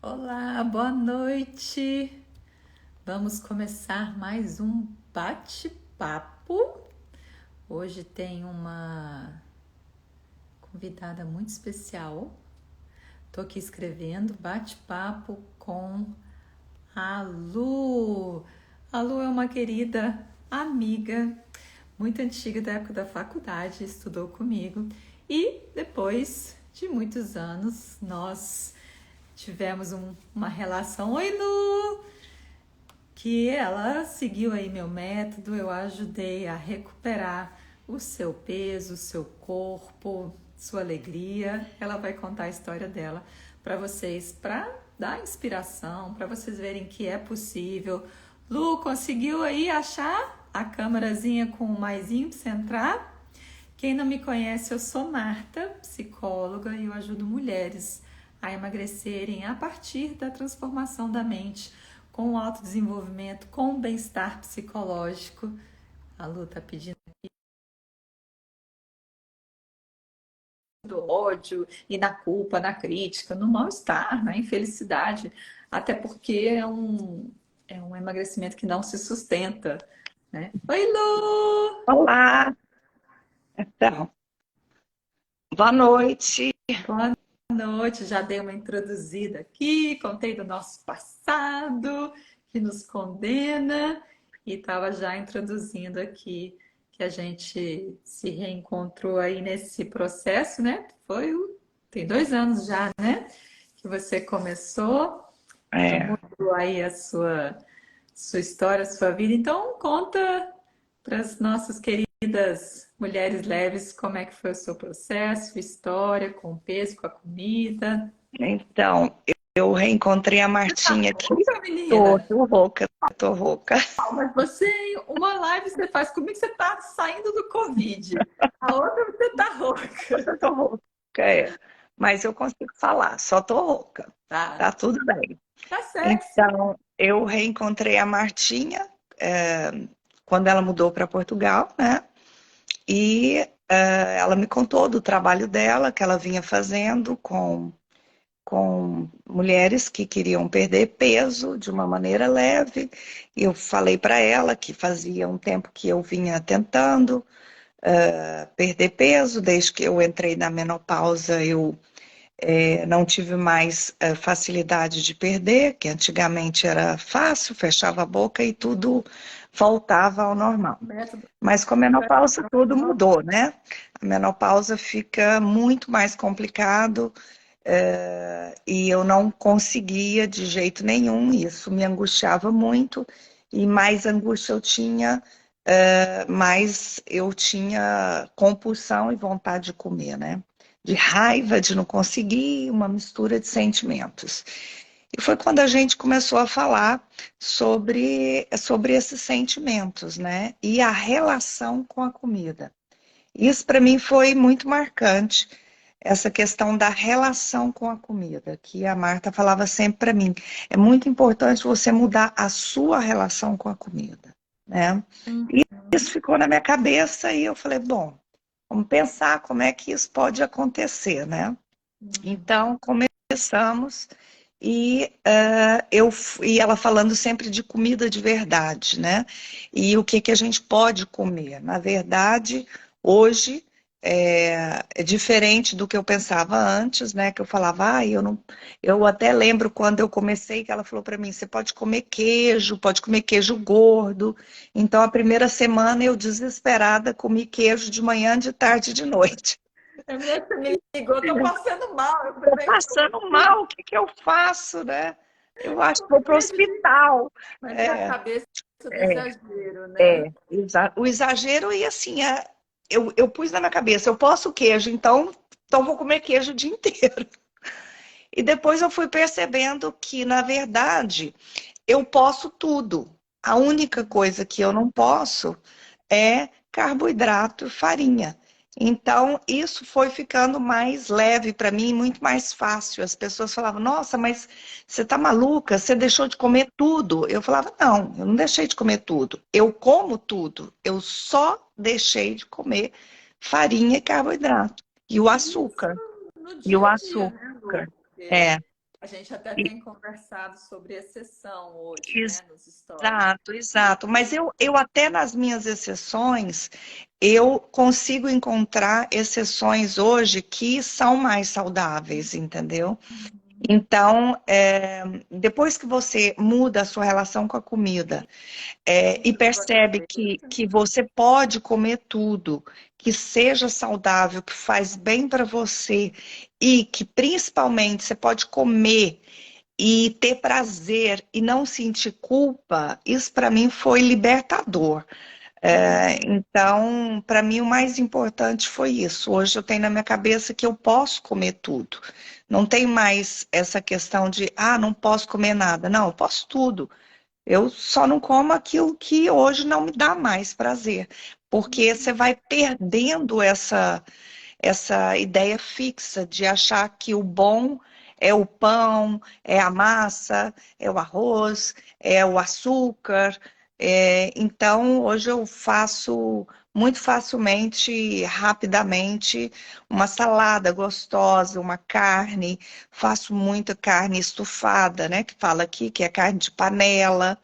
Olá, boa noite. Vamos começar mais um bate-papo. Hoje tem uma convidada muito especial. Tô aqui escrevendo bate-papo com a Lu. A Lu é uma querida amiga, muito antiga da época da faculdade, estudou comigo e depois de muitos anos nós tivemos uma relação. Oi, Lu! Que ela seguiu aí meu método, eu ajudei a recuperar o seu peso, o seu corpo, sua alegria. Ela vai contar a história dela para vocês, para dar inspiração, para vocês verem que é possível. Lu, conseguiu aí achar a câmerazinha com o maisinho para você entrar? Quem não me conhece, eu sou Marta, psicóloga, e eu ajudo mulheres a emagrecerem a partir da transformação da mente, com o autodesenvolvimento, com o bem-estar psicológico. A Lu tá pedindo do ódio e na culpa, na crítica, no mal-estar, na infelicidade, até porque é um emagrecimento que não se sustenta, né? Oi, Lu! Olá, então, boa noite. Boa noite, já dei uma introduzida aqui, contei do nosso passado, que nos condena, e estava já introduzindo aqui que a gente se reencontrou aí nesse processo, né? Tem 2 anos já, né? Que você começou, já É, mudou aí a sua história, a sua vida. Então, conta para as nossas queridas mulheres leves como é que foi o seu processo, sua história com o peso, com a comida. então, eu reencontrei a Você tá Martinha aqui. rouca, Tô, menina? tô rouca, tô rouca. Mas você, uma live você faz comigo, você tá saindo do Covid. A outra você tá rouca. Eu tô rouca, é. Mas eu consigo falar, só tô rouca. Tá, Tá tudo bem. tá sexy. Então, eu reencontrei a Martinha, quando ela mudou para Portugal, né? E ela me contou do trabalho dela, que ela vinha fazendo com mulheres que queriam perder peso de uma maneira leve. Eu falei para ela que fazia um tempo que eu vinha tentando perder peso, desde que eu entrei na menopausa, eu não tive mais facilidade de perder, que antigamente era fácil, fechava a boca e tudo voltava ao normal. Método. Mas com a menopausa tudo mudou, né? A menopausa fica muito mais complicado, e eu não conseguia de jeito nenhum, isso me angustiava muito, e mais angústia eu tinha, mais eu tinha compulsão e vontade de comer, né? De raiva de não conseguir, uma mistura de sentimentos. E foi quando a gente começou a falar sobre esses sentimentos, né? E a relação com a comida. Isso para mim foi muito marcante, essa questão da relação com a comida, que a Marta falava sempre para mim. É muito importante você mudar a sua relação com a comida, né? E isso ficou na minha cabeça e eu falei, bom, vamos pensar como é que isso pode acontecer, né? Então, começamos e ela falando sempre de comida de verdade, né? E o que que a gente pode comer. Na verdade, hoje é diferente do que eu pensava antes, né? Que eu falava, eu não. Eu até lembro quando eu comecei que ela falou para mim, você pode comer queijo gordo. Então, a primeira semana eu desesperada comi queijo de manhã, de tarde e de noite. A mulher que me ligou, eu tô passando mal. Eu falei, Tô bem, passando mal, o que que eu faço, né? Eu acho que vou para o comer, hospital. mas é a É, cabeça do é, exagero, né? o exagero e assim, eu pus na minha cabeça, eu posso queijo, então vou comer queijo o dia inteiro. E depois eu fui percebendo que, na verdade, eu posso tudo. A única coisa que eu não posso é carboidrato e farinha. Então, isso foi ficando mais leve para mim, muito mais fácil. As pessoas falavam, nossa, mas você tá maluca? Você deixou de comer tudo? Eu falava, não, eu não deixei de comer tudo. Eu como tudo. Eu só deixei de comer farinha e carboidrato. E o Isso açúcar. no E dia o a dia, né, açúcar. Lu? Porque É. A gente até tem conversado sobre exceção hoje, E- né, nos stories. Exato, exato. Mas eu até nas minhas exceções, eu consigo encontrar exceções hoje que são mais saudáveis, entendeu? Então, depois que você muda a sua relação com a comida, e Muito boa percebe cabeça. que você pode comer tudo, que seja saudável, que faz bem para você, e que principalmente você pode comer e ter prazer e não sentir culpa, isso para mim foi libertador. Então, para mim, o mais importante foi isso. Hoje eu tenho na minha cabeça que eu posso comer tudo. Não tem mais essa questão de, não posso comer nada. Não, eu posso tudo. Eu só não como aquilo que hoje não me dá mais prazer. Porque você vai perdendo essa ideia fixa de achar que o bom é o pão, é a massa, é o arroz, é o açúcar. Então, hoje eu faço muito facilmente, rapidamente, uma salada gostosa, uma carne. Faço muita carne estufada, né? Que fala aqui que é carne de panela.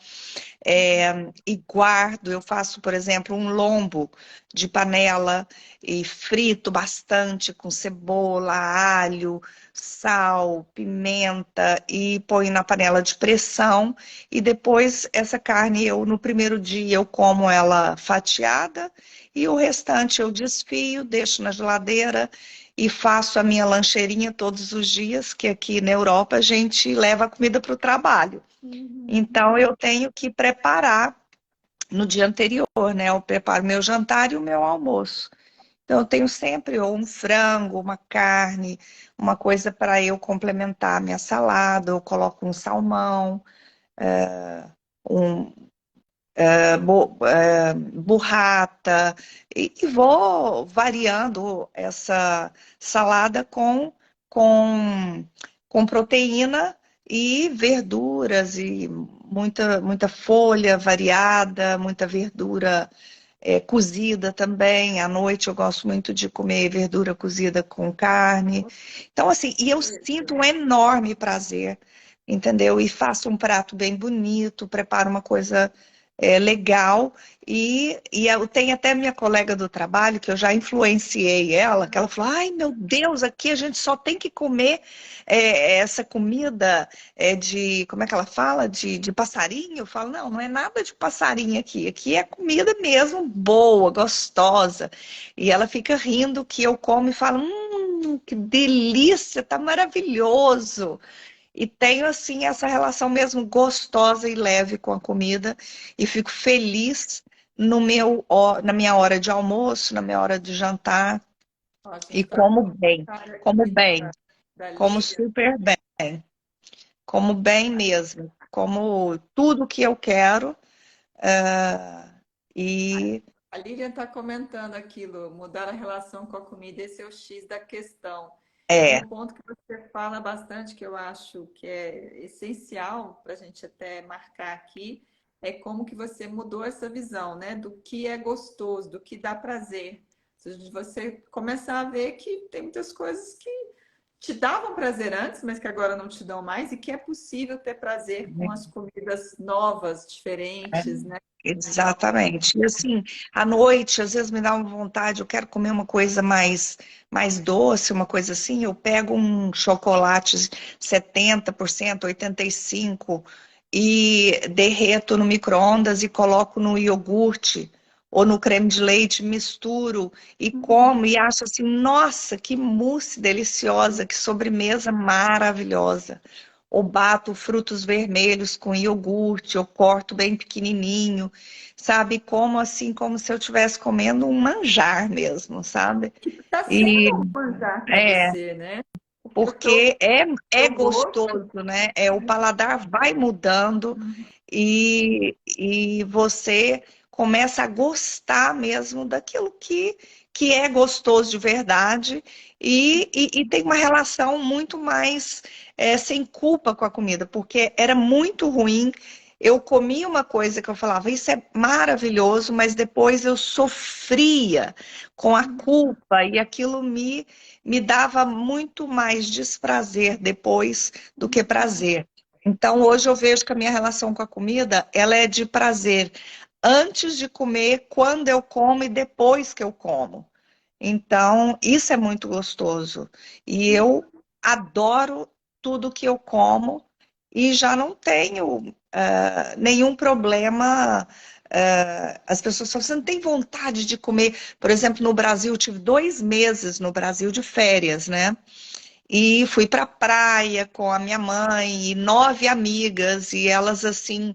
E guardo, eu faço, por exemplo, um lombo de panela e frito bastante com cebola, alho, sal, pimenta e ponho na panela de pressão. E depois essa carne eu no primeiro dia eu como ela fatiada e o restante eu desfio, deixo na geladeira e faço a minha lancheirinha todos os dias, que aqui na Europa a gente leva a comida para o trabalho. Uhum. Então, eu tenho que preparar no dia anterior, né? Eu preparo meu jantar e o meu almoço. Então, eu tenho sempre ou um frango, uma carne, uma coisa para eu complementar a minha salada. Eu coloco um salmão, um burrata, e vou variando essa salada com, com proteína e verduras, e muita folha variada, muita verdura cozida também. À noite eu gosto muito de comer verdura cozida com carne. Então, assim, e eu sinto um enorme prazer, entendeu? E faço um prato bem bonito, preparo uma coisa legal. E eu tenho até minha colega do trabalho, que eu já influenciei ela, que ela falou: ai meu Deus, aqui a gente só tem que comer essa comida como é que ela fala? De passarinho? Eu falo: não, não é nada de passarinho aqui. Aqui é comida mesmo boa, gostosa. E ela fica rindo que eu como e falo: que delícia, tá maravilhoso. E tenho, assim, essa relação mesmo gostosa e leve com a comida. E fico feliz na minha hora de almoço, na minha hora de jantar. Ó, a E gente está como com bem, cara como aqui bem, da como Lívia. super bem, como bem mesmo, como tudo que eu quero. ah, e A Lívia está comentando aquilo, mudar a relação com a comida, esse é o X da questão. E é, um ponto que você fala bastante, que eu acho que é essencial para a gente até marcar aqui, é como que você mudou essa visão, né? Do que é gostoso, do que dá prazer. Ou seja, de você começar a ver que tem muitas coisas que te davam prazer antes, mas que agora não te dão mais, e que é possível ter prazer com as comidas novas, é, diferentes, né? exatamente. E assim, à noite, às vezes me dá uma vontade, eu quero comer uma coisa mais doce, uma coisa assim, eu pego um chocolate 70%, 85% e derreto no micro-ondas e coloco no iogurte ou no creme de leite, misturo e como e acho assim, nossa, que mousse deliciosa, que sobremesa maravilhosa. Ou bato frutos vermelhos com iogurte, eu corto bem pequenininho, sabe? Como assim, como se eu estivesse comendo um manjar mesmo, sabe? Está sendo E um manjar para é, você, né? Porque porque é teu gosto. gostoso, né? O paladar vai mudando e você começa a gostar mesmo daquilo que é gostoso de verdade e tem uma relação muito mais sem culpa com a comida, porque era muito ruim. Eu comia uma coisa que eu falava, isso é maravilhoso, mas depois eu sofria com a culpa e aquilo me dava muito mais desprazer depois do que prazer. Então, hoje eu vejo que a minha relação com a comida, ela é de prazer antes de comer, quando eu como e depois que eu como. Então, isso é muito gostoso. E eu adoro tudo que eu como e já não tenho nenhum problema. As pessoas falam, você não tem vontade de comer. Por exemplo, no Brasil, eu tive 2 meses no Brasil de férias, né? E fui para a praia com a minha mãe e 9 amigas, e elas assim,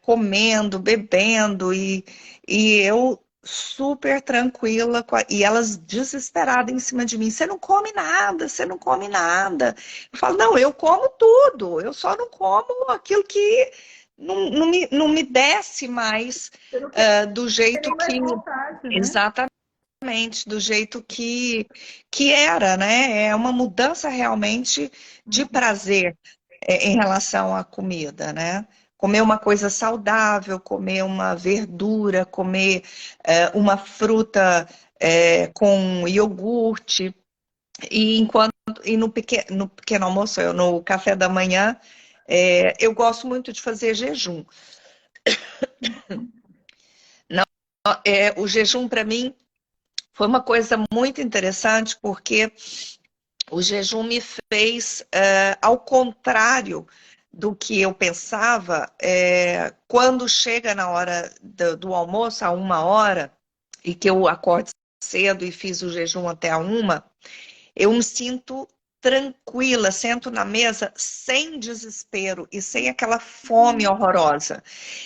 comendo, bebendo, e eu super tranquila, e elas desesperadas em cima de mim. Você não come nada, você não come nada. Eu falo, não, eu como tudo, eu só não como aquilo que não me desce mais Você não quer do ter jeito nem mais que. vontade, né? Exatamente do jeito que era, né? É uma mudança realmente de prazer em relação à comida, né? Comer uma coisa saudável, comer uma verdura, comer uma fruta com iogurte. E no pequeno almoço, no café da manhã, eu gosto muito de fazer jejum. Não, o jejum para mim foi uma coisa muito interessante porque o jejum me fez, ao contrário do que eu pensava, quando chega na hora do almoço, a 1 hora, e que eu acordo cedo e fiz o jejum até a 1, eu me sinto tranquila, sento na mesa sem desespero e sem aquela fome horrorosa.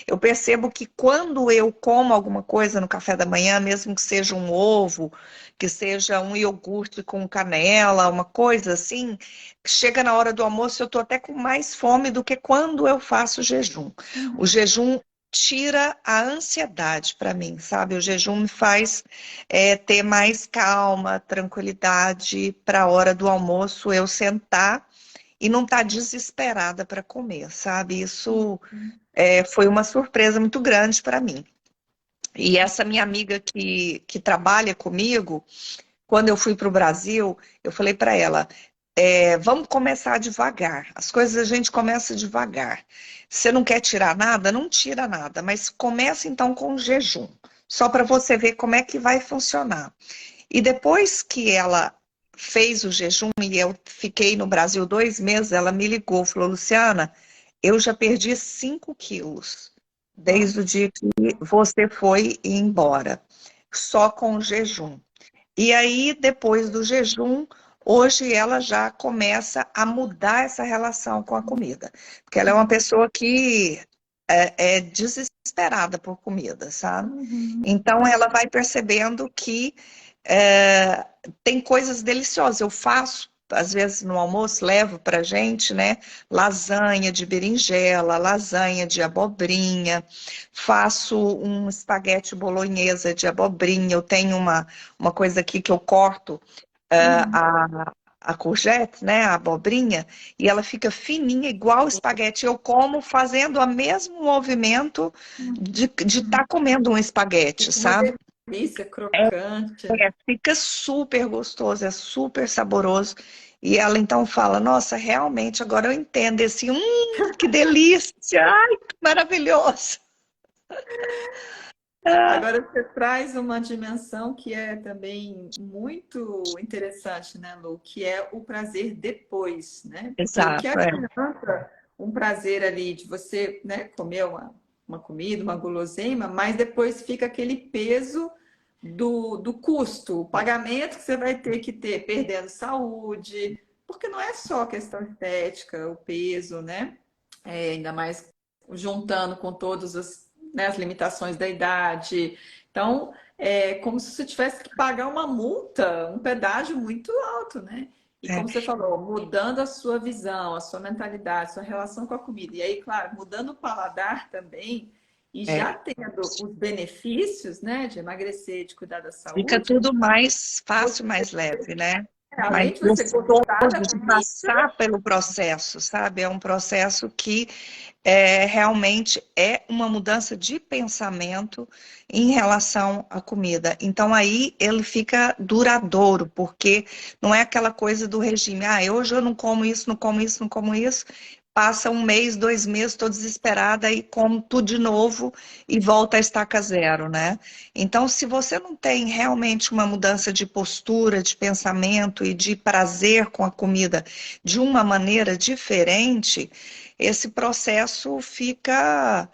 Eu percebo que quando eu como alguma coisa no café da manhã, mesmo que seja um ovo, que seja um iogurte com canela, uma coisa assim, chega na hora do almoço, eu tô até com mais fome do que quando eu faço jejum. O jejum tira a ansiedade para mim, sabe? O jejum me faz ter mais calma, tranquilidade para a hora do almoço eu sentar e não estar desesperada para comer, sabe? Isso foi uma surpresa muito grande para mim. E essa minha amiga que trabalha comigo, quando eu fui para o Brasil, eu falei para ela: vamos começar devagar. As coisas a gente começa devagar. Você não quer tirar nada? Não tira nada, mas começa então com o jejum, só para você ver como é que vai funcionar. E depois que ela fez o jejum e eu fiquei no Brasil 2 meses, ela me ligou, falou: Luciana, eu já perdi 5 quilos desde o dia que você foi embora, só com o jejum. E aí, depois do jejum, hoje ela já começa a mudar essa relação com a comida. Porque ela é uma pessoa que é desesperada por comida, sabe? Uhum. Então, ela vai percebendo que é, tem coisas deliciosas. Eu faço, às vezes no almoço, levo pra gente, né? Lasanha de berinjela, lasanha de abobrinha, faço um espaguete bolonhesa de abobrinha. Eu tenho uma coisa aqui que eu corto a courgette, né? A abobrinha, e ela fica fininha, igual espaguete. Eu como fazendo o mesmo movimento de estar comendo um espaguete, Fica uma sabe? delícia, crocante, né? Fica super gostoso, é super saboroso. E ela então fala: Nossa, realmente agora eu entendo esse, que delícia! Ai, que maravilhoso! Ah, Agora você traz uma dimensão que é também muito interessante, né, Lu? Que é o prazer depois, né? Porque o que exato, adianta um prazer ali de você, né, comer uma comida, uma guloseima, mas depois fica aquele peso do custo, o pagamento que você vai ter que ter, perdendo saúde, porque não é só questão estética, o peso, né? Ainda mais juntando com todas né, as limitações da idade. Então, é como se você tivesse que pagar uma multa, um pedágio muito alto, né? E é, como você falou, mudando a sua visão, a sua mentalidade, sua relação com a comida. E aí, claro, mudando o paladar também, e é. já tendo os benefícios, né, de emagrecer, de cuidar da Fica saúde, tudo mais fácil, você mais leve, né? Além mas de você gostoso gostar da de comida, passar pelo processo, sabe? É um processo que realmente é uma mudança de pensamento em relação à comida. Então aí ele fica duradouro, porque não é aquela coisa do regime, hoje eu não como isso, não como isso, não como isso. Passa um mês, 2 meses, estou desesperada e como tudo de novo e volta a estaca zero, né? Então, se você não tem realmente uma mudança de postura, de pensamento e de prazer com a comida de uma maneira diferente, esse processo fica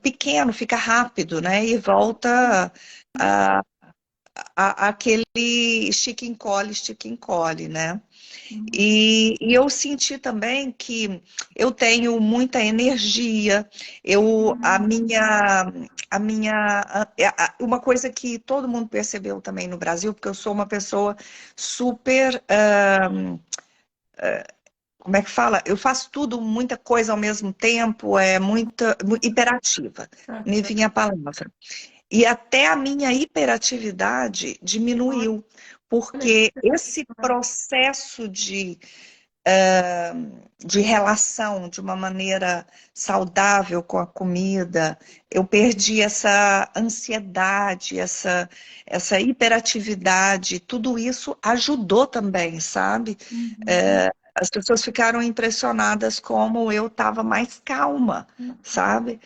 pequeno, fica rápido, né? E volta a, aquele estica e encolhe, né? E eu senti também que eu tenho muita energia, uma coisa que todo mundo percebeu também no Brasil, porque eu sou uma pessoa super, como é que fala? Eu faço tudo, muita coisa ao mesmo tempo, hiperativa, me vinha a palavra. E até a minha hiperatividade diminuiu, olha que porque esse interessante. processo de relação de uma maneira saudável com a comida, eu perdi essa ansiedade, essa hiperatividade, tudo isso ajudou também, sabe? As pessoas ficaram impressionadas como eu estava mais calma, sabe?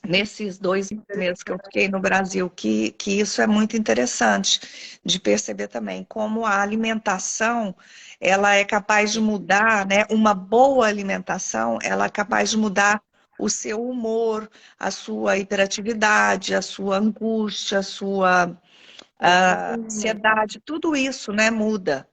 Nesses 2 meses que eu fiquei no Brasil, que isso é muito interessante de perceber também, como a alimentação, ela é capaz de mudar, né? Uma boa alimentação, ela é capaz de mudar o seu humor, a sua hiperatividade, a sua angústia, a sua ansiedade, tudo isso, né, muda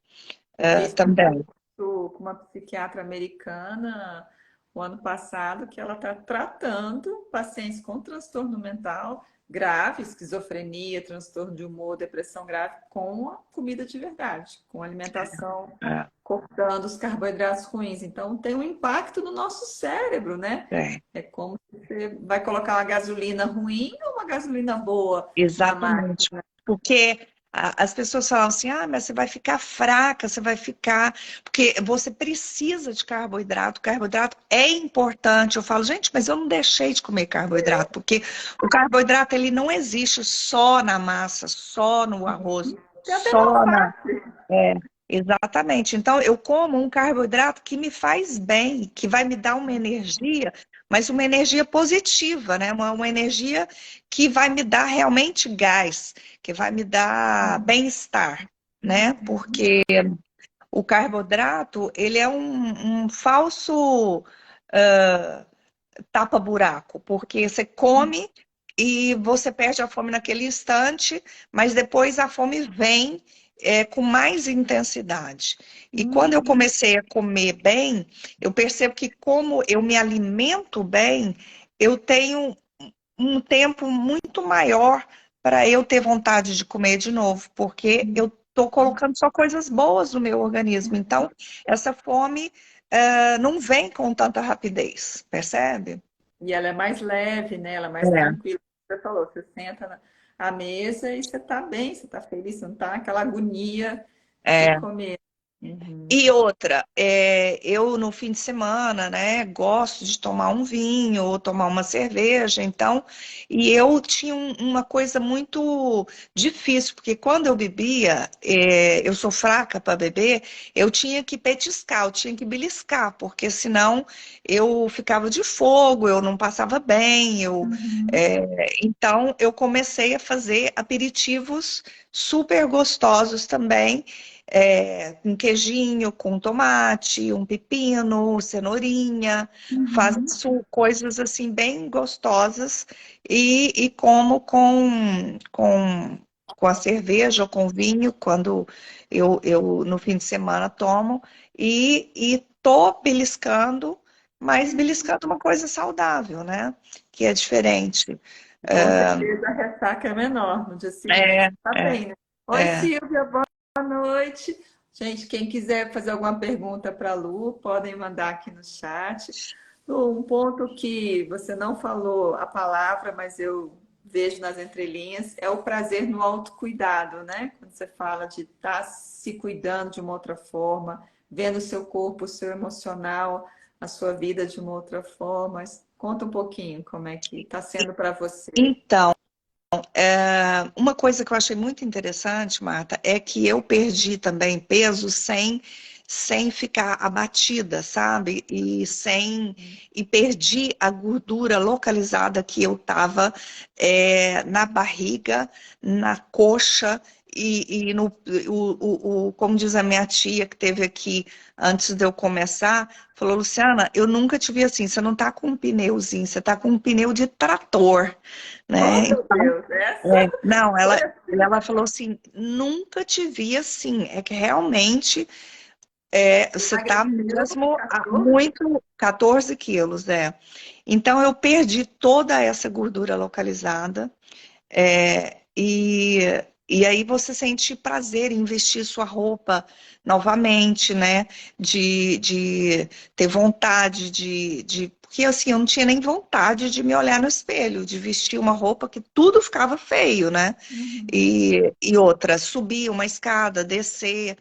Eu fiz também. com uma psiquiatra americana o ano passado, que ela está tratando pacientes com transtorno mental grave, esquizofrenia, transtorno de humor, depressão grave, com a comida de verdade, com alimentação, É, cortando os carboidratos ruins. Então, tem um impacto no nosso cérebro, né? é, É como se você vai colocar uma gasolina ruim ou uma gasolina boa na exatamente. máquina. Porque as pessoas falam assim, mas você vai ficar fraca, você vai ficar. Porque você precisa de carboidrato, o carboidrato é importante. Eu falo, gente, mas eu não deixei de comer carboidrato, porque o carboidrato ele não existe só na massa, só no arroz, Tem até no só na. alface. É, exatamente. Então, eu como um carboidrato que me faz bem, que vai me dar uma energia, mas uma energia positiva, né? Uma energia que vai me dar realmente gás, que vai me dar bem-estar, né? Porque o carboidrato, ele é um falso tapa-buraco, porque você come e você perde a fome naquele instante, mas depois a fome vem com mais intensidade. E quando eu comecei a comer bem, eu percebo que como eu me alimento bem, eu tenho um tempo muito maior para eu ter vontade de comer de novo, porque eu estou colocando só coisas boas no meu organismo. Então, essa fome não vem com tanta rapidez, percebe? E ela é mais leve, né? Ela é mais É. tranquila. Você falou, você senta à mesa e você tá bem, você tá feliz, você não tá naquela agonia de É. comer. Uhum. E outra, eu no fim de semana, né, gosto de tomar um vinho ou tomar uma cerveja, então, e eu tinha uma coisa muito difícil, porque quando eu bebia, eu sou fraca para beber, eu tinha que petiscar, eu tinha que beliscar, porque senão eu ficava de fogo, eu não passava bem, então eu comecei a fazer aperitivos super gostosos também, com queijinho, com tomate, um pepino, cenourinha, faço coisas assim bem gostosas e como com a cerveja ou com vinho, quando eu no fim de semana tomo, e tô beliscando, mas beliscando uma coisa saudável, né? Que é diferente. Com certeza a ressaca é menor no dia seguinte. É, Você tá é, bem, né? Oi, é. Silvia, boa noite. Gente, quem quiser fazer alguma pergunta para a Lu, podem mandar aqui no chat. Lu, um ponto que você não falou a palavra, mas eu vejo nas entrelinhas, é o prazer no autocuidado, né? Quando você fala de estar se cuidando de uma outra forma, vendo o seu corpo, o seu emocional, a sua vida de uma outra forma. Conta um pouquinho como é que está sendo para você. Então, uma coisa que eu achei muito interessante, Marta, é que eu perdi também peso sem ficar abatida, sabe? E perdi a gordura localizada que eu tava na barriga, na coxa e no, como diz a minha tia que teve aqui antes de eu começar, falou, Luciana, eu nunca te vi assim, você não tá com um pneuzinho, você tá com um pneu de trator, Oh, né? meu Deus, essa Não, foi ela falou assim, nunca te vi assim, é que realmente você tá emagreceu mesmo 14. muito, 14 quilos, né? Então eu perdi toda essa gordura localizada, e aí você sente prazer em vestir sua roupa novamente, né? De ter vontade porque assim, eu não tinha nem vontade de me olhar no espelho, de vestir uma roupa que tudo ficava feio, né? Uhum. E outra, subir uma escada, descer.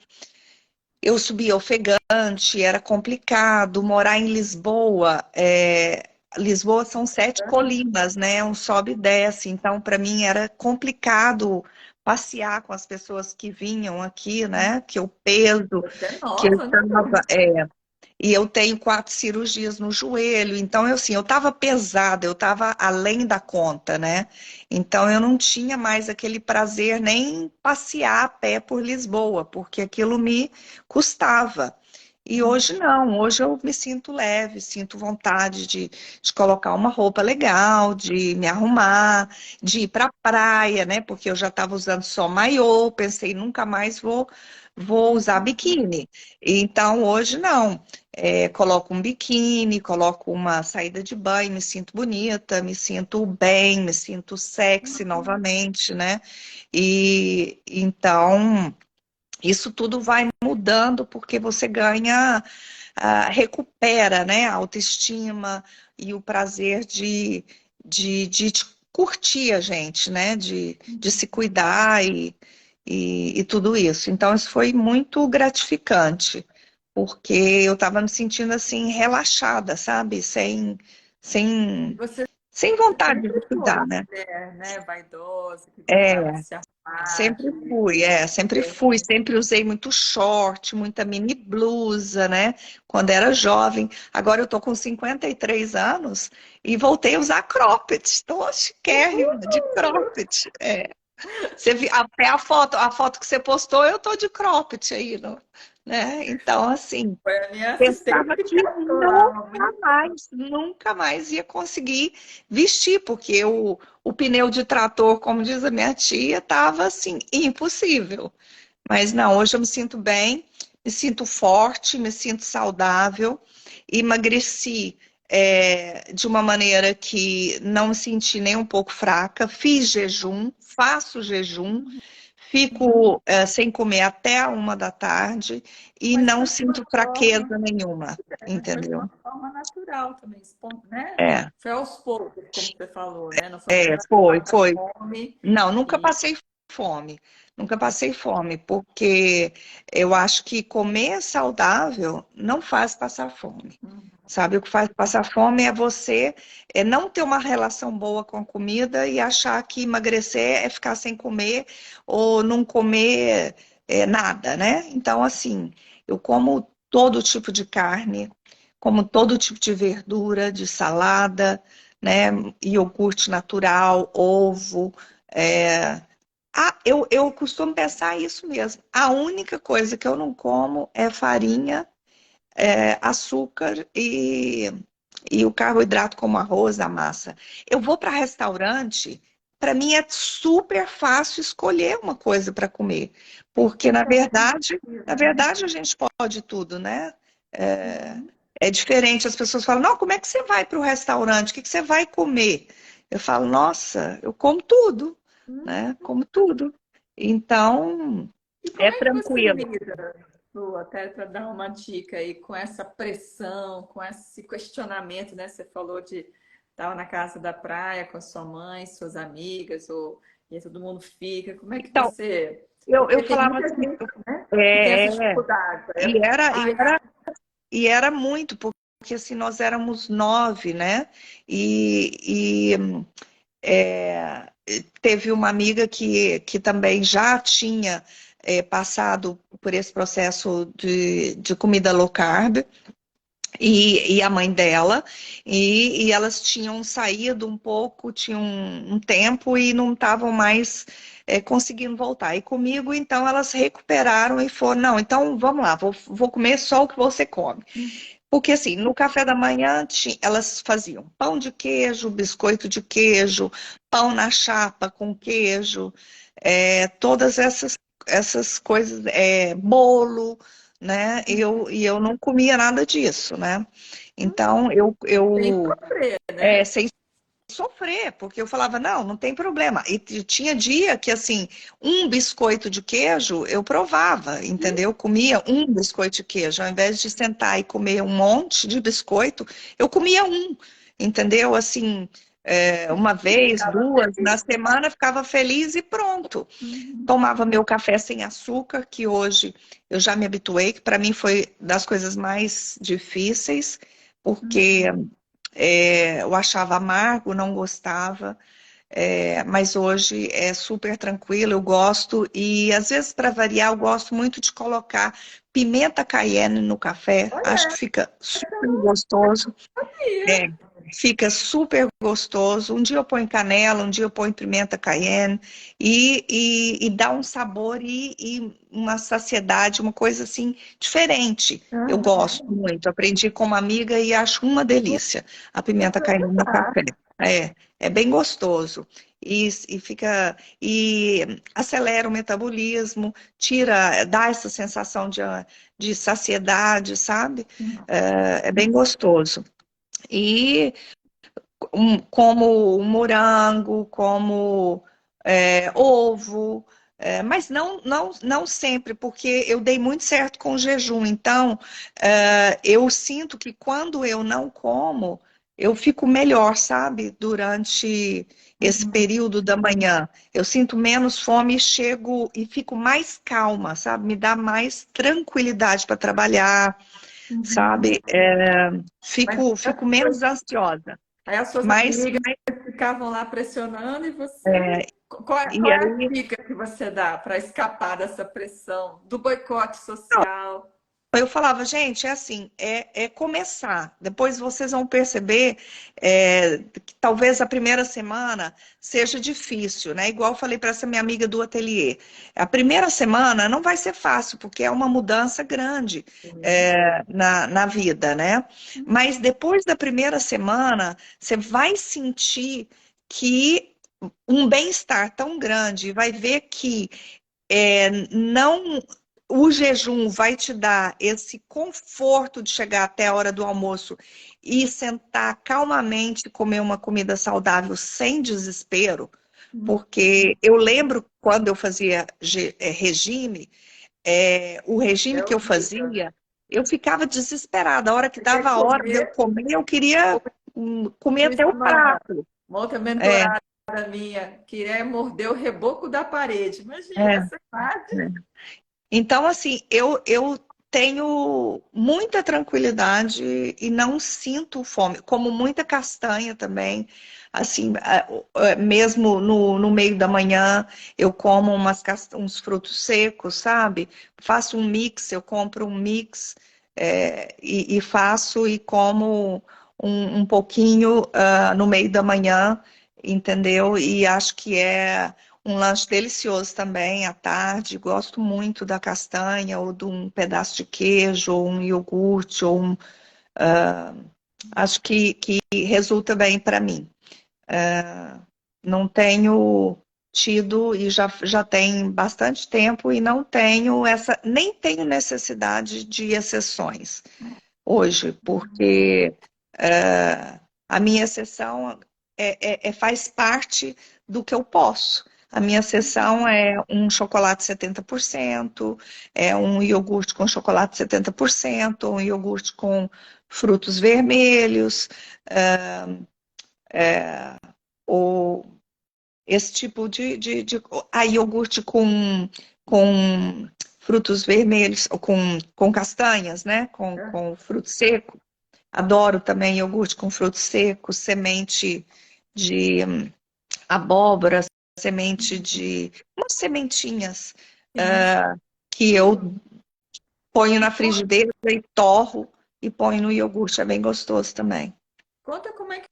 Eu subia ofegante, era complicado. Morar em Lisboa, Lisboa são 7 colinas, né? Um sobe e desce. Então, para mim era complicado passear com as pessoas que vinham aqui, né? Que o peso Você é que eu nova, né? estava. E eu tenho 4 cirurgias no joelho, então eu assim, eu estava pesada, eu estava além da conta, né? Então eu não tinha mais aquele prazer nem passear a pé por Lisboa, porque aquilo me custava. E hoje não, hoje eu me sinto leve, sinto vontade de colocar uma roupa legal, de me arrumar, de ir para a praia, né? Porque eu já estava usando só maiô, pensei, nunca mais vou usar biquíni. Então hoje não. Coloco um biquíni, coloco uma saída de banho, me sinto bonita, me sinto bem, me sinto sexy novamente, né? E então isso tudo vai mudando porque você ganha, recupera, né, a autoestima e o prazer de curtir a gente, né? De se cuidar e tudo isso. Então, isso foi muito gratificante, porque eu estava me sentindo assim, relaxada, sabe? E Sem, você sem vontade de sempre foi cuidar, uma né? mulher, né? Vaidosa, que gostava de É, se arrumar, de sempre ter. fui, sempre usei muito short, muita mini blusa, né? Quando era jovem. Agora eu tô com 53 anos e voltei a usar cropped. Estou chiquérrima de cropped. Você viu até a foto que você postou, eu tô de cropped aí, né? Então, assim, Foi a minha pensava assistente que pessoal. nunca mais ia conseguir vestir, porque o pneu de trator, como diz a minha tia, estava assim, impossível. Mas não, hoje eu me sinto bem, me sinto forte, me sinto saudável, emagreci de uma maneira que não me senti nem um pouco fraca, fiz jejum, faço jejum, fico sem comer até a 1 da tarde e Mas não foi de uma sinto forma, fraqueza nenhuma, mas foi de uma entendeu? forma natural também, né? É, Foi aos poucos, como você falou, né? Não foi uma coisa que passa foi. fome Não, nunca e passei fome. Nunca passei fome, porque eu acho que comer saudável não faz passar fome. Sabe, o que faz passar fome é você não ter uma relação boa com a comida e achar que emagrecer é ficar sem comer ou não comer nada, né? Então, assim, eu como todo tipo de carne, como todo tipo de verdura, de salada, né? Iogurte natural, ovo. Eu costumo pensar isso mesmo. A única coisa que eu não como é farinha, açúcar e o carboidrato como arroz, a massa. Eu vou para restaurante, para mim é super fácil escolher uma coisa para comer, porque na né? verdade a gente pode tudo, né? É diferente, as pessoas falam, não, como é que você vai para o restaurante? O que que você vai comer? Eu falo, nossa, eu como tudo, né? Como tudo. Então, E como é é que você tranquilo. lida, Lu, até para dar uma dica aí, com essa pressão, com esse questionamento, né? Você falou de estava na casa da praia com a sua mãe, suas amigas, e aí todo mundo fica. Como é que Então, você. eu Porque tem falava muita assim, gente, né, que tem essa é, dificuldade. e era, e Ai, era, e era muito, porque assim, nós éramos 9, né? E é, teve uma amiga que também já tinha passado por esse processo de comida low carb, e a mãe dela, e elas tinham saído um pouco, tinham um tempo e não estavam mais conseguindo voltar. E comigo, então, elas recuperaram e foram, não, então vamos lá, vou comer só o que você come. Porque assim, no café da manhã elas faziam pão de queijo, biscoito de queijo, pão na chapa com queijo, todas essas coisas, bolo, né? E eu não comia nada disso, né? Então sem sofrer, né? sem sofrer, porque eu falava, não tem problema. E tinha dia que, assim, um biscoito de queijo eu provava, entendeu? Comia um biscoito de queijo, ao invés de sentar e comer um monte de biscoito, eu comia um, entendeu? Assim, uma vez, Ficava duas, na feliz. semana ficava feliz e pronto. Uhum. Tomava meu café sem açúcar, que hoje eu já me habituei, que para mim foi das coisas mais difíceis, porque eu achava amargo, não gostava, mas hoje é super tranquilo, eu gosto, e às vezes, para variar, eu gosto muito de colocar pimenta cayenne no café, acho Olha, que fica essa eu super não gostoso. sabia. É, fica super gostoso. Um dia eu ponho canela, um dia eu ponho pimenta cayenne e dá um sabor e uma saciedade, uma coisa assim diferente. Eu Aham. gosto muito. Aprendi com uma amiga e acho uma delícia a Vou pimenta cayenne no procurar. café. É bem gostoso. E acelera o metabolismo, dá essa sensação de saciedade, sabe? É bem gostoso. E como um morango, como ovo, mas não sempre, porque eu dei muito certo com o jejum. Então, eu sinto que quando eu não como, eu fico melhor, sabe? Durante esse Uhum. período da manhã. Eu sinto menos fome e chego e fico mais calma, sabe? Me dá mais tranquilidade para trabalhar, Uhum. sabe? Mas Fico menos ansiosa. aí as suas Mas, amigas ficavam lá pressionando e você. é, e Qual é a aí, dica que você dá para escapar dessa pressão, do boicote não, social? eu falava, gente, é assim, é começar. Depois vocês vão perceber que talvez a primeira semana seja difícil, né? Igual eu falei para essa minha amiga do ateliê. A primeira semana não vai ser fácil, porque é uma mudança grande na vida, né? Mas depois da primeira semana, você vai sentir que um bem-estar tão grande, vai ver que não, o jejum vai te dar esse conforto de chegar até a hora do almoço e sentar calmamente e comer uma comida saudável sem desespero, porque eu lembro quando eu fazia regime, o regime É que eu horrível. fazia, eu ficava desesperada. A hora que Você quer dava a hora de eu comer, comer, eu queria comer diz até o prato. uma outra É, mentorada minha, que é morder o reboco da parede. Imagina, é. essa imagem. Então, assim, eu tenho muita tranquilidade e não sinto fome. Como muita castanha também, assim, mesmo no meio da manhã, eu como uns frutos secos, sabe? Faço um mix, eu compro um mix, e faço e como um pouquinho, no meio da manhã, entendeu? E acho que é um lanche delicioso também à tarde. Gosto muito da castanha, ou de um pedaço de queijo, ou um iogurte, acho que resulta bem para mim. Não tenho tido, e já tem bastante tempo, e não tenho nem tenho necessidade de exceções hoje, porque a minha exceção faz parte do que eu posso. A minha exceção é um chocolate 70%, é um iogurte com chocolate 70%, um iogurte com frutos vermelhos, ou esse tipo iogurte com frutos vermelhos, ou com castanhas, né? Com fruto seco. Adoro também iogurte com fruto seco, semente de abóbora, semente de umas sementinhas Sim, sim. que eu ponho E na frigideira e torro e ponho no iogurte. É bem gostoso também. conta como é que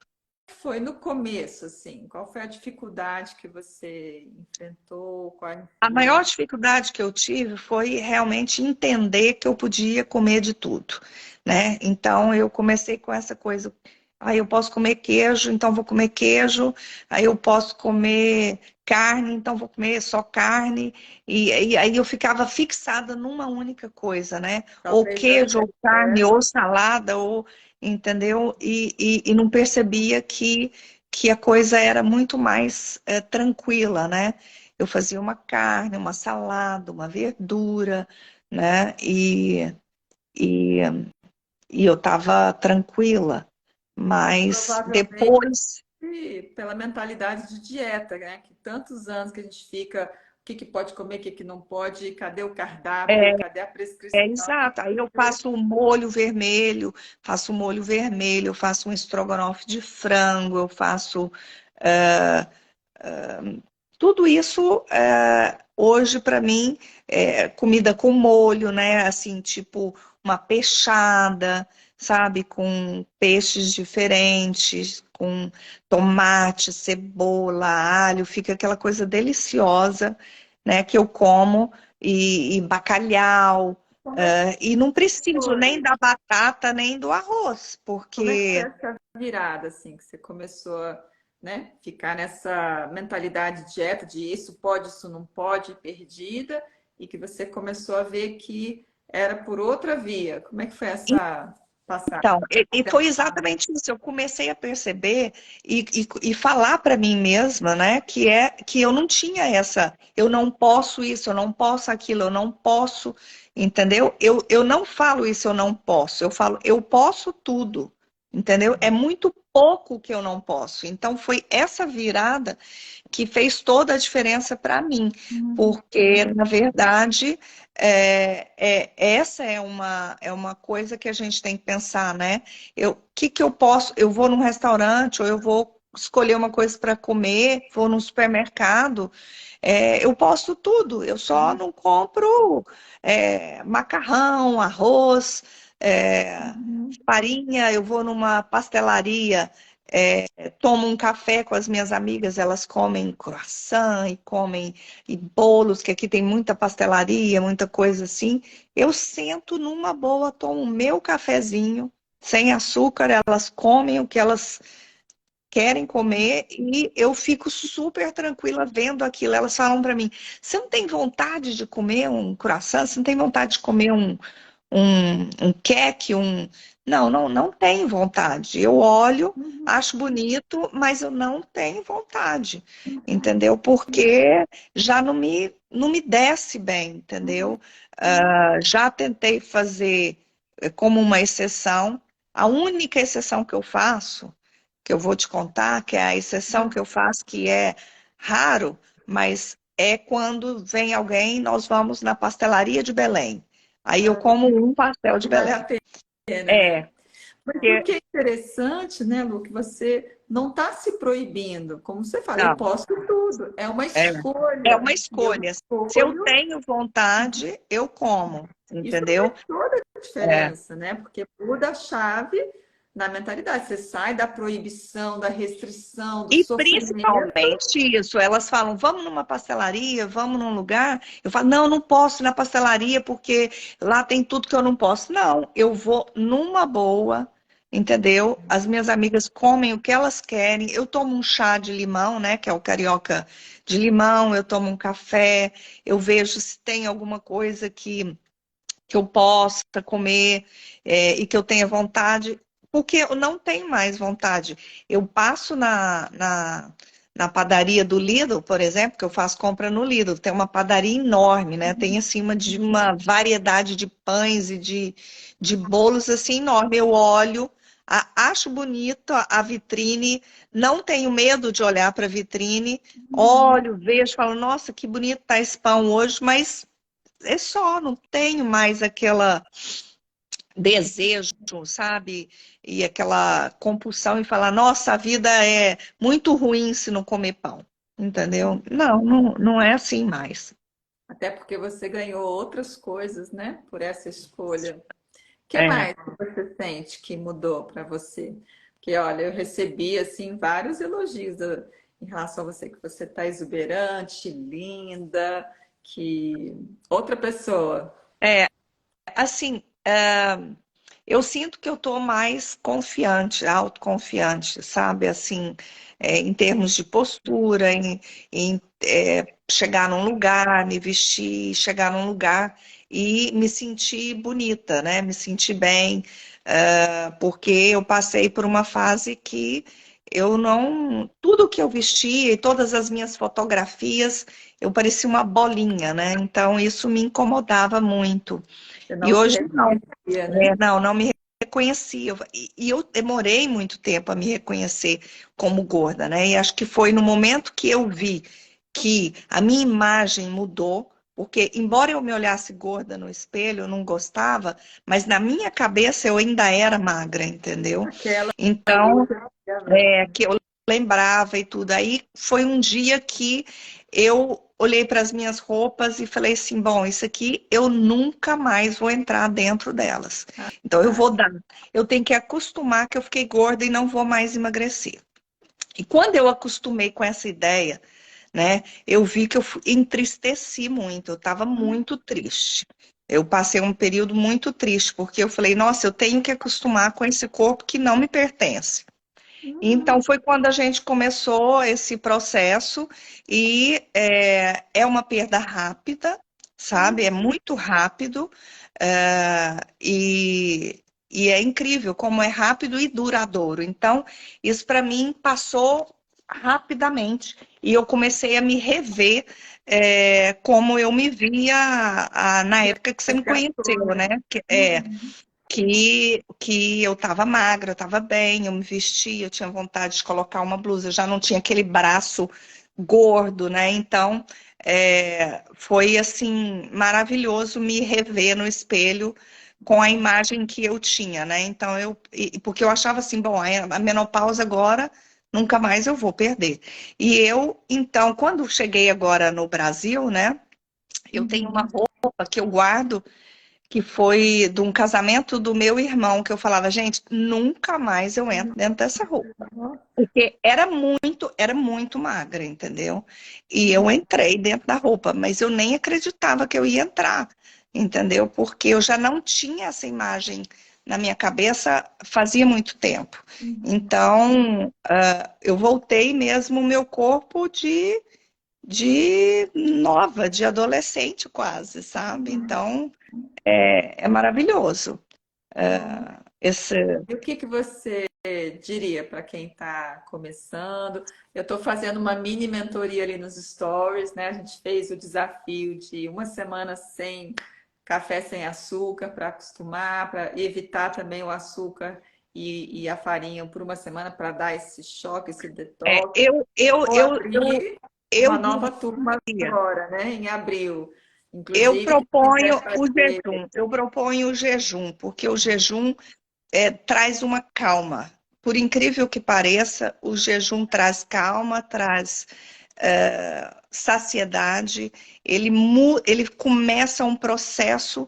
foi no começo, assim. Qual foi a dificuldade que você enfrentou? Qual a A maior influência? dificuldade que eu tive foi realmente entender que eu podia comer de tudo, né? Então eu comecei com essa coisa. Aí eu posso comer queijo, então vou comer queijo. Aí eu posso comer carne, então vou comer só carne. E aí eu ficava fixada numa única coisa, né? Ou Talvez deu queijo, ou carne, certo. ou salada, ou entendeu? E não percebia que a coisa era muito mais tranquila, né? Eu fazia uma carne, uma salada, uma verdura, né? E, e eu estava tranquila. Mas Provavelmente depois, pela mentalidade de dieta, né? Que tantos anos que a gente fica, o que que pode comer, o que que não pode, cadê o cardápio, é, cadê a prescrição? é exato. Aí eu faço um molho vermelho, faço um molho vermelho, eu faço um estrogonofe de frango, eu faço tudo isso hoje para mim é comida com molho, né? Assim, tipo uma peixada, sabe? Com peixes diferentes, com tomate, cebola, alho, fica aquela coisa deliciosa, né? Que eu como e bacalhau. Como é que E não preciso nem foi? da batata nem do arroz, Como é que foi porque essa virada, assim, que você começou a, né, ficar nessa mentalidade de dieta, de isso pode, isso não pode, perdida, e que você começou a ver que era por outra via? Como é que foi essa passagem? então, e foi exatamente isso. Eu comecei a perceber e falar para mim mesma, né, que eu não tinha eu não posso isso, eu não posso aquilo, eu não posso, entendeu? Eu não falo isso, eu não posso. Eu falo, eu posso tudo, entendeu? É muito pouco que eu não posso. Então, foi essa virada que fez toda a diferença para mim, Uhum. porque, na verdade, essa é uma coisa que a gente tem que pensar, né? Que eu posso? Eu vou num restaurante ou eu vou escolher uma coisa para comer, vou num supermercado, eu posso tudo, eu só não compro macarrão, arroz, é, Uhum. farinha, eu vou numa pastelaria. Tomo um café com as minhas amigas, elas comem croissant e comem e bolos, que aqui tem muita pastelaria, muita coisa assim. Eu sento numa boa, tomo o meu cafezinho, sem açúcar, elas comem o que elas querem comer e eu fico super tranquila vendo aquilo. Elas falam para mim: você não tem vontade de comer um croissant? Você não tem vontade de comer um queque, não tenho vontade. Eu olho, Uhum. acho bonito, mas eu não tenho vontade, entendeu? Porque já não me desce bem, Uhum. entendeu? Já tentei fazer como uma exceção. A única exceção que eu faço, que eu vou te contar, que é a exceção que eu faço, que é raro, mas é quando vem alguém, nós vamos na pastelaria de Belém. Aí eu como um pastel de Vale a Belém. pena, né? É, Mas o porque, que é interessante, né, Lu, que você não está se proibindo. Como você fala, eu não, posso tudo. É uma é, é escolha. uma E eu escolha. Se eu escolho. tenho vontade, eu como, Isso entendeu? faz toda a É. diferença, né? Porque muda a chave na mentalidade. Você sai da proibição, da restrição, do E sofrimento. principalmente isso, elas falam, vamos numa pastelaria, vamos num lugar. Eu falo, não, não posso ir na pastelaria porque lá tem tudo que eu não posso. Não, eu vou numa boa, entendeu? As minhas amigas comem o que elas querem. Eu tomo um chá de limão, né, que é o carioca de limão, eu tomo um café, eu vejo se tem alguma coisa que eu possa comer e que eu tenha vontade, porque eu não tenho mais vontade. Eu passo na padaria do Lidl, por exemplo, que eu faço compra no Lidl, tem uma padaria enorme, né? Tem acima de uma variedade de pães e de bolos assim enorme. Eu olho Acho bonito a vitrine, não tenho medo de olhar para a vitrine, olho, vejo, falo, nossa, que bonito tá esse pão hoje, mas é só, não tenho mais aquela desejo, sabe? E aquela compulsão em falar, nossa, a vida é muito ruim se não comer pão, entendeu? Não, não, não é assim mais. Até porque você ganhou outras coisas, né? Por essa escolha. O que É. mais você sente que mudou para você? Porque, olha, eu recebi, assim, vários elogios em relação a você, que você tá exuberante, linda, que outra pessoa. É, assim, eu sinto que eu estou mais confiante, autoconfiante, sabe? Assim, em termos de postura, chegar num lugar, me vestir, chegar num lugar e me sentir bonita, né? Me sentir bem, porque eu passei por uma fase que eu não. Tudo que eu vestia e todas as minhas fotografias, eu parecia uma bolinha, né? Então isso me incomodava muito. Você E não se hoje não. reconhecia, né? Não, não me reconhecia. E eu demorei muito tempo a me reconhecer como gorda, né? E acho que foi no momento que eu vi que a minha imagem mudou, porque embora eu me olhasse gorda no espelho, eu não gostava, mas na minha cabeça eu ainda era magra, entendeu? Aquela Então, antigamente. que eu lembrava e tudo. Aí foi um dia que eu olhei para as minhas roupas e falei assim: bom, isso aqui eu nunca mais vou entrar dentro delas. Então eu Ah, vou dar, eu tenho que acostumar que eu fiquei gorda e não vou mais emagrecer. E quando eu acostumei com essa ideia, né, eu vi que entristeci muito, eu estava muito triste. Eu passei um período muito triste, porque eu falei, nossa, eu tenho que acostumar com esse corpo que não me pertence. Então, foi quando a gente começou esse processo e é uma perda rápida, sabe? É muito rápido e é incrível como é rápido e duradouro. Então, isso para mim passou rapidamente e eu comecei a me rever como eu me via na época que você me conheceu, resgatou, né? né? Que eu estava magra, eu estava bem, eu me vestia, eu tinha vontade de colocar uma blusa, eu já não tinha aquele braço gordo, né? Então, foi assim maravilhoso me rever no espelho com a imagem que eu tinha, né? Então, porque eu achava assim, bom, a menopausa agora nunca mais eu vou perder. E eu, então, quando cheguei agora no Brasil, né? Eu tenho uma Uhum. roupa que eu guardo que foi de um casamento do meu irmão, que eu falava, gente, nunca mais eu entro dentro dessa roupa. Porque era muito magra, entendeu? E eu entrei dentro da roupa, mas eu nem acreditava que eu ia entrar, entendeu? Porque eu já não tinha essa imagem na minha cabeça fazia muito tempo. Uhum. Então, eu voltei mesmo o meu corpo de nova, de adolescente quase, sabe? Então, é maravilhoso. Esse, E o que que você diria para quem está começando? Eu estou fazendo uma mini mentoria ali nos stories, né? A gente fez o desafio de uma semana sem café sem açúcar para acostumar, para evitar também o açúcar e a farinha por uma semana para dar esse choque, esse é, detox. eu, eu, Vou eu, eu, abrir eu uma nova turma dizia, agora, né? Em abril. eu Inclusive, quem quiser proponho o fazer. jejum, eu proponho o jejum, porque o jejum traz uma calma. Por incrível que pareça, o jejum traz calma, traz saciedade, ele começa um processo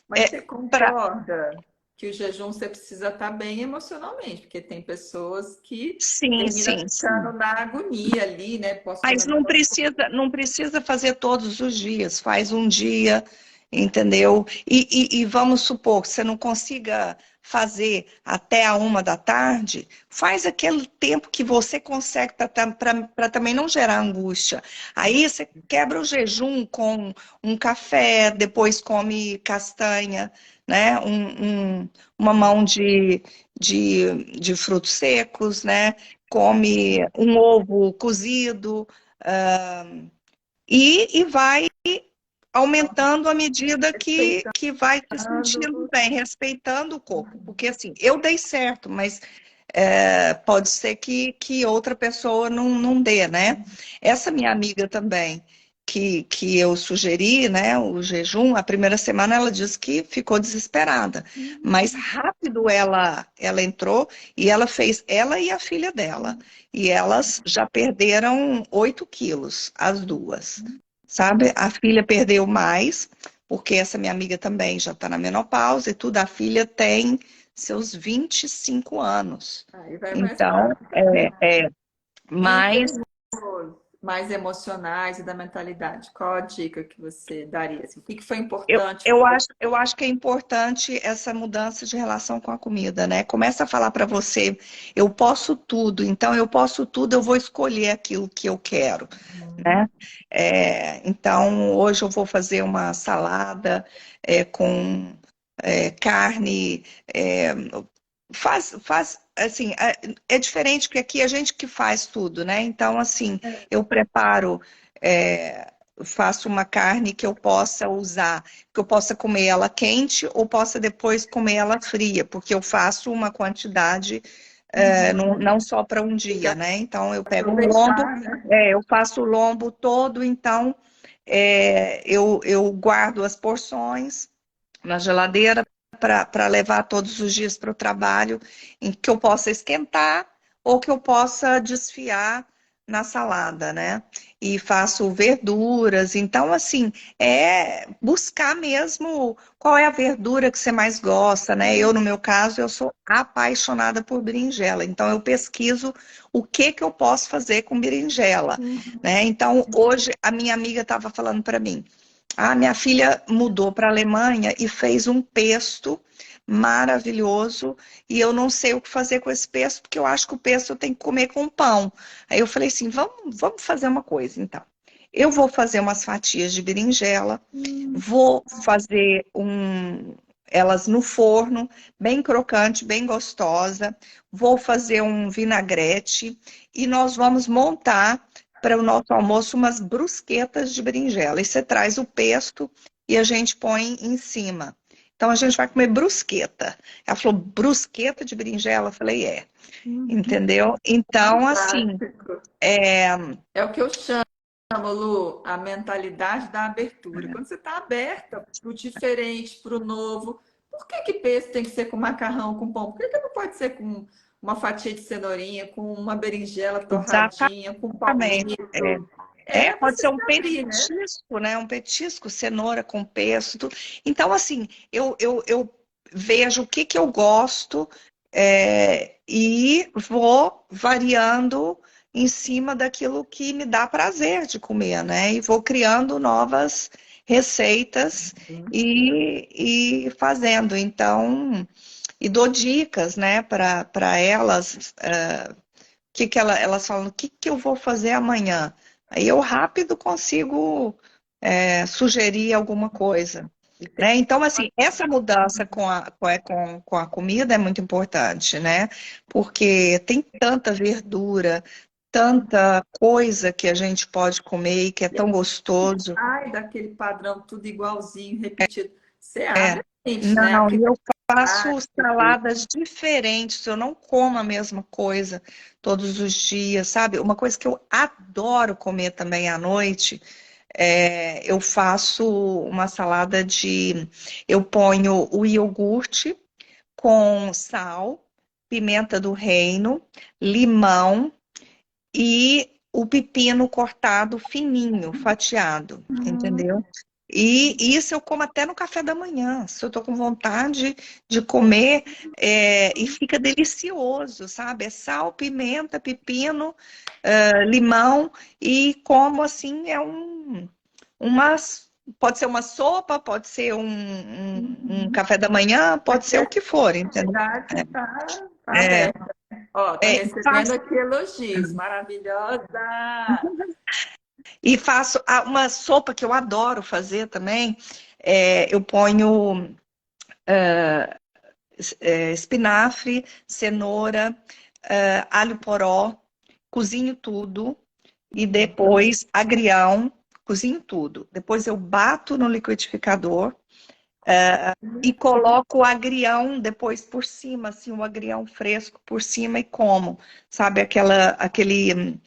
Mas você para. concorda que o jejum você precisa estar bem emocionalmente, porque tem pessoas que Sim, terminam sim, ficando sim. na agonia ali, né? Mas não precisa fazer todos os dias, faz um dia, entendeu? E vamos supor que você não consiga fazer até a 1 da tarde, faz aquele tempo que você consegue para também não gerar angústia. Aí você quebra o jejum com um café, depois come castanha, né? Uma mão de frutos secos, né? Come um ovo cozido, e vai aumentando à medida Respeitando. que vai se sentindo bem, respeitando o corpo. Porque assim, eu dei certo, mas pode ser que outra pessoa não dê, né? Essa minha amiga também, que eu sugeri, né, o jejum, a primeira semana ela disse que ficou desesperada. Mas rápido ela entrou e ela fez, ela e a filha dela. E elas já perderam 8 quilos, as duas. Sabe? A filha perdeu mais, porque essa minha amiga também já está na menopausa e tudo. A filha tem seus 25 anos. Aí vai mais Então, rápido, né? Em mas termos mais emocionais e da mentalidade, qual a dica que você daria? Assim, o que foi eu, importante eu fazer? acho, eu acho que é importante essa mudança de relação com a comida, né? Começa a falar para você, eu posso tudo, então eu posso tudo, eu vou escolher aquilo que eu quero, né? Então, hoje eu vou fazer uma salada com carne, faz, assim, é diferente porque aqui é a gente que faz tudo, né? Então, assim, eu preparo, faço uma carne que eu possa usar, que eu possa comer ela quente ou possa depois comer ela fria, porque eu faço uma quantidade, não só para um Tem que dia, né? Então, eu pego um lombo, aproveitar, né? eu faço o lombo todo, então, eu guardo as porções na geladeira para levar todos os dias para o trabalho, em que eu possa esquentar ou que eu possa desfiar na salada, né? E faço verduras. Então, assim, é buscar mesmo qual é a verdura que você mais gosta, né? Eu, no meu caso, eu sou apaixonada por berinjela. Então, eu pesquiso o que que eu posso fazer com berinjela, né? Então, hoje, a minha amiga estava falando para mim, minha filha mudou para a Alemanha e fez um pesto maravilhoso e eu não sei o que fazer com esse pesto, porque eu acho que o pesto eu tenho que comer com pão. Aí eu falei assim, vamos fazer uma coisa, então. Eu vou fazer umas fatias de berinjela, vou fazer elas no forno, bem crocante, bem gostosa. Vou fazer um vinagrete e nós vamos montar para o nosso almoço umas brusquetas de berinjela. E você traz o pesto e a gente põe em cima. Então a gente vai comer brusqueta. Ela falou, brusqueta de berinjela? Eu falei, é. Entendeu? Então, assim, Fantástico. é, É o que eu chamo, Lu, a mentalidade da abertura. Quando você está aberta para o diferente, para o novo, por que que pesto tem que ser com macarrão, com pão? Por que que não pode ser com uma fatia de cenourinha, com uma berinjela torradinha, com exatamente. palmito? Pode Você ser se um abrir, né? petisco, né? Um petisco, cenoura com pesto. Então, assim, eu vejo o que que eu gosto, e vou variando em cima daquilo que me dá prazer de comer, né? E vou criando novas receitas e fazendo. Então, e dou dicas, né, para elas. Elas falam, o que que eu vou fazer amanhã? Aí eu rápido consigo sugerir alguma coisa. Né? Então, assim, essa mudança com a comida é muito importante, né? Porque tem tanta verdura, tanta coisa que a gente pode comer e que é tão gostoso. Sai daquele padrão tudo igualzinho, repetido. Você abre a mente, né? A Não, e eu faço criatividade. saladas diferentes, eu não como a mesma coisa todos os dias, sabe? Uma coisa que eu adoro comer também à noite, eu faço uma salada eu ponho o iogurte com sal, pimenta do reino, limão e o pepino cortado fininho, fatiado, entendeu? E isso eu como até no café da manhã, se eu tô com vontade de comer, e fica delicioso, sabe? É sal, pimenta, pepino, limão, e como assim, umas, pode ser uma sopa, pode ser um café da manhã, A pode ser o que for, entendeu? criatividade está É, aberta. Ó, tô é, recebendo faço, aqui elogios. Maravilhosa! e faço uma sopa que eu adoro fazer também. Eu ponho espinafre, cenoura, alho poró, cozinho tudo e depois agrião. cozinho tudo. Depois eu bato no liquidificador e coloco o agrião depois por cima, assim, o agrião fresco por cima e como, sabe, aquele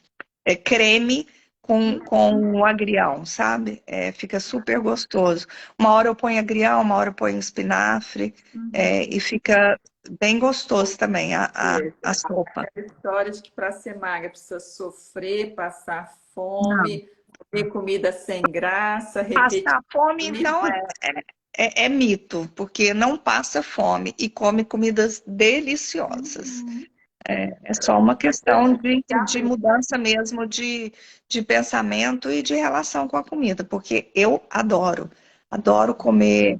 creme com o agrião, sabe? Fica super gostoso. Uma hora eu ponho agrião, uma hora eu ponho espinafre, e fica bem gostoso também a sopa. A história de que para ser magra precisa sofrer, passar fome, comer comida sem graça, repetir. Passar fome, então, é mito, porque não passa fome e come comidas deliciosas. É só uma questão de mudança mesmo de pensamento e de relação com a comida, porque eu adoro comer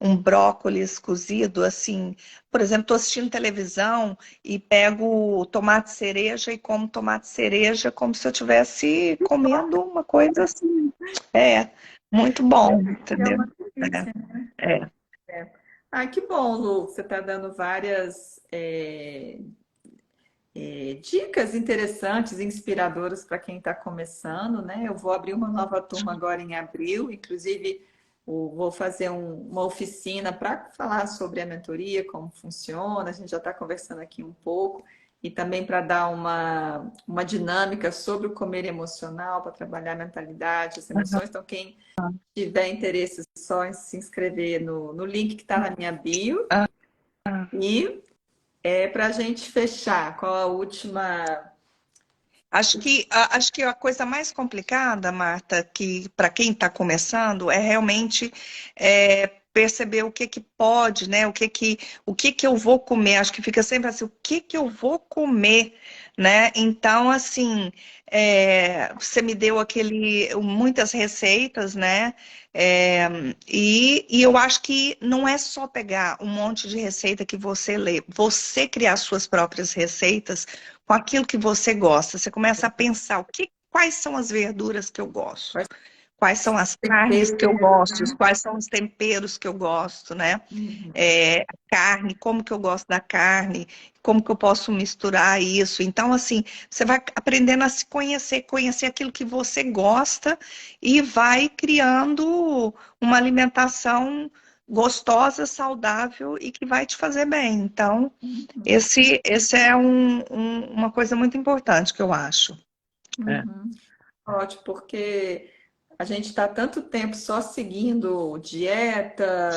um brócolis cozido, assim. Por exemplo, estou assistindo televisão e pego tomate cereja e como tomate cereja como se eu estivesse comendo uma coisa assim. É, muito bom, É entendeu? uma delícia, né? É, é. Ah, que bom, Lu, você está dando várias dicas interessantes, inspiradoras para quem está começando, né? Eu vou abrir uma nova turma agora em abril, inclusive vou fazer uma oficina para falar sobre a mentoria, como funciona, a gente já está conversando aqui um pouco, e também para dar uma dinâmica sobre o comer emocional, para trabalhar a mentalidade, as emoções. Então, quem tiver interesse, é só em se inscrever no link que está na minha bio. Ah, E para a gente fechar, qual a última. acho que a coisa mais complicada, Marta, que para quem está começando, é realmente perceber o que que pode, né? O que que eu vou comer. Acho que fica sempre assim, o que que eu vou comer, né? Então, assim, você me deu muitas receitas, né? É, e eu acho que não é só pegar um monte de receita que você lê, você criar suas próprias receitas com aquilo que você gosta. Você começa a pensar quais são as verduras que eu gosto, quais são as carnes que eu gosto, quais são os temperos que eu gosto, né? Carne, como que eu gosto da carne, como que eu posso misturar isso. Então, assim, você vai aprendendo a se conhecer, conhecer aquilo que você gosta e vai criando uma alimentação gostosa, saudável e que vai te fazer bem. Então, esse é uma coisa muito importante que eu acho. É. Uhum. Ótimo, porque a gente está tanto tempo só seguindo dieta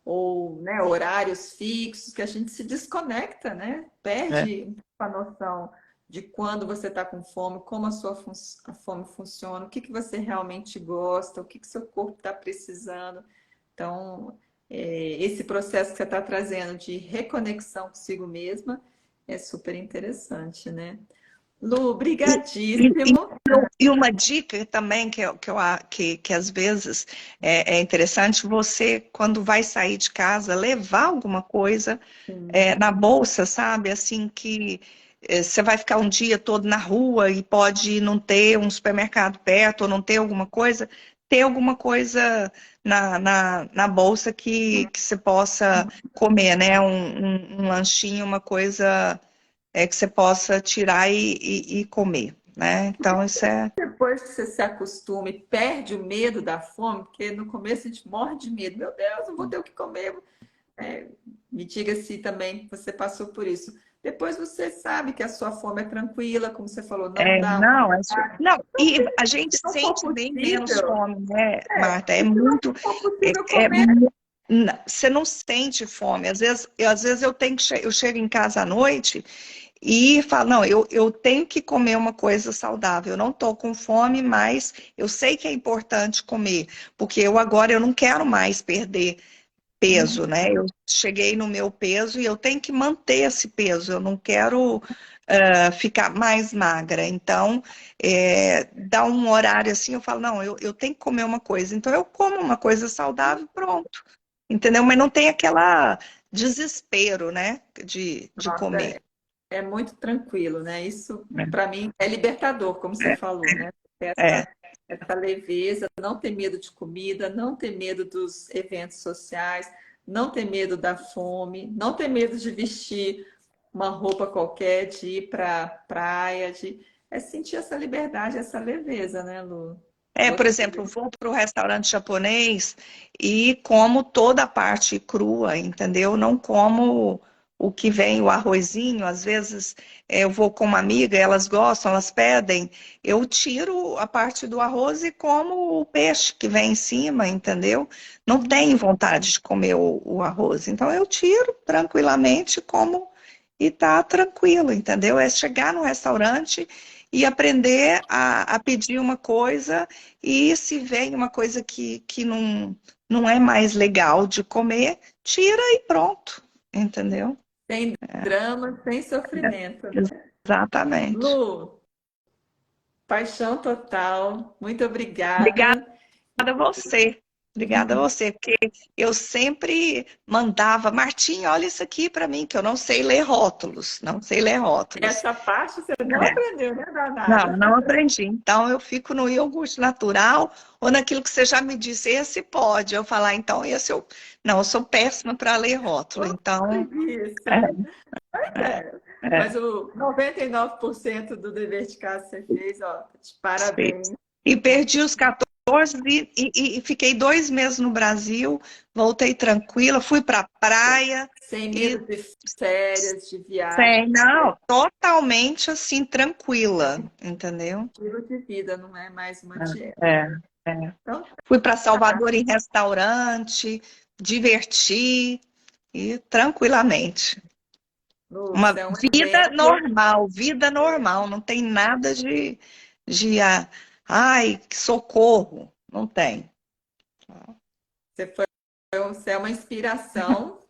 ou, né, horários fixos que a gente se desconecta, né? É. Perde um pouco a noção de quando você está com fome, como a fome funciona, o que que você realmente gosta, o que que seu corpo está precisando. Então, esse processo que você está trazendo de reconexão consigo mesma é super interessante, né? Lu, E, e, brigadíssimo. e uma dica também que às vezes é interessante, você, quando vai sair de casa, levar alguma coisa na bolsa, sabe? Assim que você vai ficar um dia todo na rua e pode não ter um supermercado perto ou não ter alguma coisa, ter alguma coisa na bolsa que você possa comer, né? Um lanchinho, uma coisa que você possa tirar e comer, né? Então, isso é. Depois que você se acostuma e perde o medo da fome, porque no começo a gente morre de medo. Meu Deus, não vou ter o que comer. É, me diga se também você passou por isso. Depois você sabe que a sua fome é tranquila, como você falou, não dá Não, não, e a gente se não for sente bem menos possível, fome, né, Marta? e se não for É, possível é comer, você não sente fome. Às vezes eu chego em casa à noite e falo, não, eu tenho que comer uma coisa saudável. Eu não estou com fome, mas eu sei que é importante comer, porque eu não quero mais perder peso, né? Eu cheguei no meu peso e eu tenho que manter esse peso. Eu não quero ficar mais magra. Então, dá um horário assim, eu falo, não, eu tenho que comer uma coisa. Então, eu como uma coisa saudável, pronto. Entendeu? Mas não tem aquela desespero, né, de nossa, comer. é muito tranquilo, né? Isso, É, para mim, é libertador, como você falou, né? é, Essa leveza, não ter medo de comida, não ter medo dos eventos sociais, não ter medo da fome, não ter medo de vestir uma roupa qualquer, de ir para praia, é sentir essa liberdade, essa leveza, né, Lu? Por exemplo, vou para o restaurante japonês e como toda a parte crua, entendeu? Não como o que vem, o arrozinho. Às vezes eu vou com uma amiga, elas gostam, elas pedem, eu tiro a parte do arroz e como o peixe que vem em cima, entendeu? Não tenho vontade de comer o arroz, então eu tiro tranquilamente, como e tá tranquilo, entendeu? É chegar no restaurante e aprender a pedir uma coisa e se vem uma coisa que não é mais legal de comer, tira e pronto, entendeu? Sem drama, sem sofrimento, né? Exatamente. Lu, paixão total. Muito Obrigada obrigada. a você. Obrigada a você, porque eu sempre mandava, Martinha, olha isso aqui para mim, que eu não sei ler rótulos, não sei ler rótulos. Essa parte você não É. aprendeu, né, Não, danada? não aprendi. Então, eu fico no iogurte natural ou naquilo que você já me disse, esse pode. Eu falar, então, esse eu. Não, eu sou péssima para ler rótulo. Ô, Então, preguiça. é, Pois é. é, Mas o 99% do dever de casa você fez, ó, de parabéns. e perdi os 14 e fiquei 2 meses no Brasil, voltei tranquila, fui para a praia Sem e medo de férias, de viagem, sei, não, totalmente assim, tranquila, entendeu? estilo de vida, não é mais uma dieta. É, é. Então, Fui para tá. Salvador em restaurante, diverti e tranquilamente. Lu, Uma você é um exemplo. vida normal, não tem nada de ai, que socorro, não tem. Você é uma inspiração.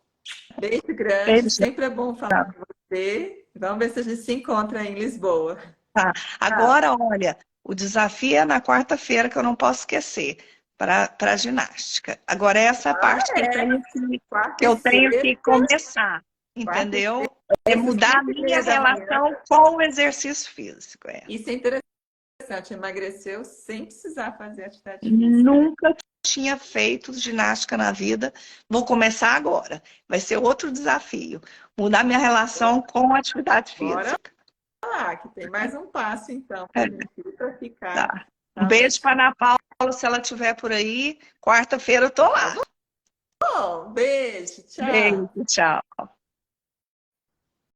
Beijo grande. Beijo. Sempre é bom falar com você. Vamos ver se a gente se encontra em Lisboa. Tá. Tchau. Agora, olha, o desafio é na quarta-feira, que eu não posso esquecer, para ginástica. Agora, essa é a Ah, parte que é. que Quarta e eu tenho sexta. que começar, Quarta e entendeu? É sexta, mudar a minha 5:30 da manhã. relação com o exercício físico. É. Isso é interessante. Emagreceu sem precisar fazer atividade física, né? Nunca tinha feito ginástica na vida, vou começar agora. Vai ser outro desafio, mudar minha relação com a atividade Bora física. lá, que tem mais um passo, então, É, para a gente ir para ficar tá. Um beijo realmente. para Ana Paula, se ela estiver por aí. Quarta-feira eu tô Tá lá. bom, beijo, tchau. Beijo, tchau.